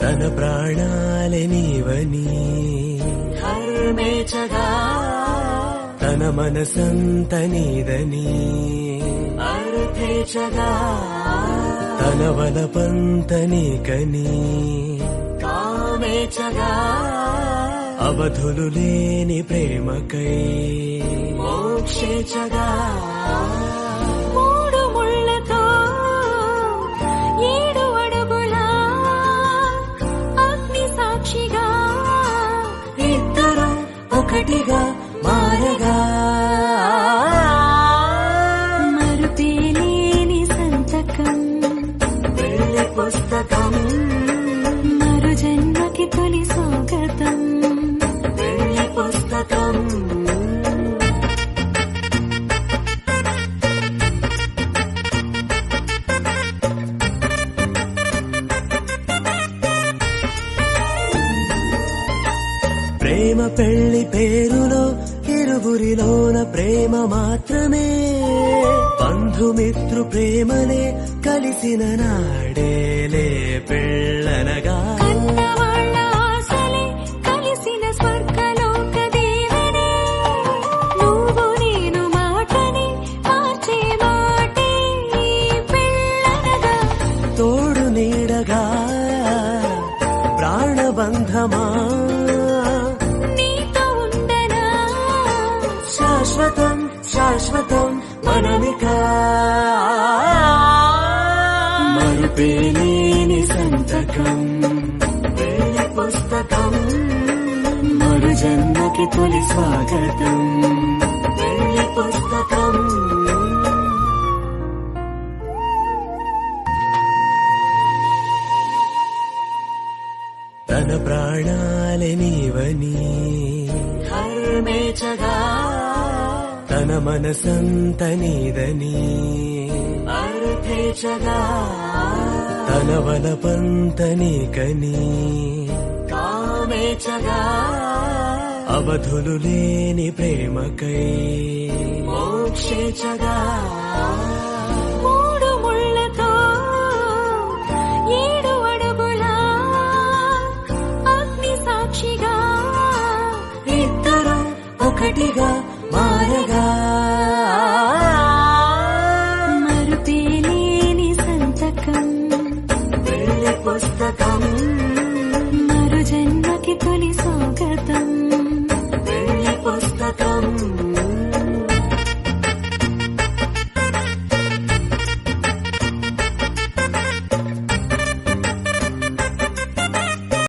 తన ప్రాణాలే నీవని హర్మేచగా తన మనసంత నీదని అర్థేచగా తన వలపంత నీకని కామేచగా అవధులు లేని ప్రేమకై మోక్షేచగా మూడు ముళ్ళతో 7 అడుగుల అగ్ని సాక్షిగా ఇద్దరు ఒకటిగా మారగా మరుపేలేని సంతకం పెళ్లి పుస్తకం మరు జన్మకి తొలి స్వాగతం పెళ్లి పుస్తకం ప్రేమ పెళ్లి పేరులో ఇరువురిలోన ప్రేమ మాత్రమే బంధుమిత్రు ప్రేమనే కలిసిన నాడేలే పెళ్ళనగా కన్నవాళ్ళ ఆశలే కలిసిన స్వర్గలోక దేవనే నువ్వు నేను మాటని మార్చే మాటే పెళ్ళనగా తోడు నీడగా ప్రాణబంధమా నీతో ఉండనా శాశ్వతం శాశ్వతం మనమికా మరుపేలేని సంతకం పెళ్లి పుస్తకం మరు జన్మకి తొలి స్వాగతం పెళ్లి పుస్తకం తన ప్రాణాలే నీవని హర్మేచగా తన మనసంత నీదని అర్థేచగా తన వలపంత నీకని కామేచగా అవధులు లేని ప్రేమకై మోక్షేచగా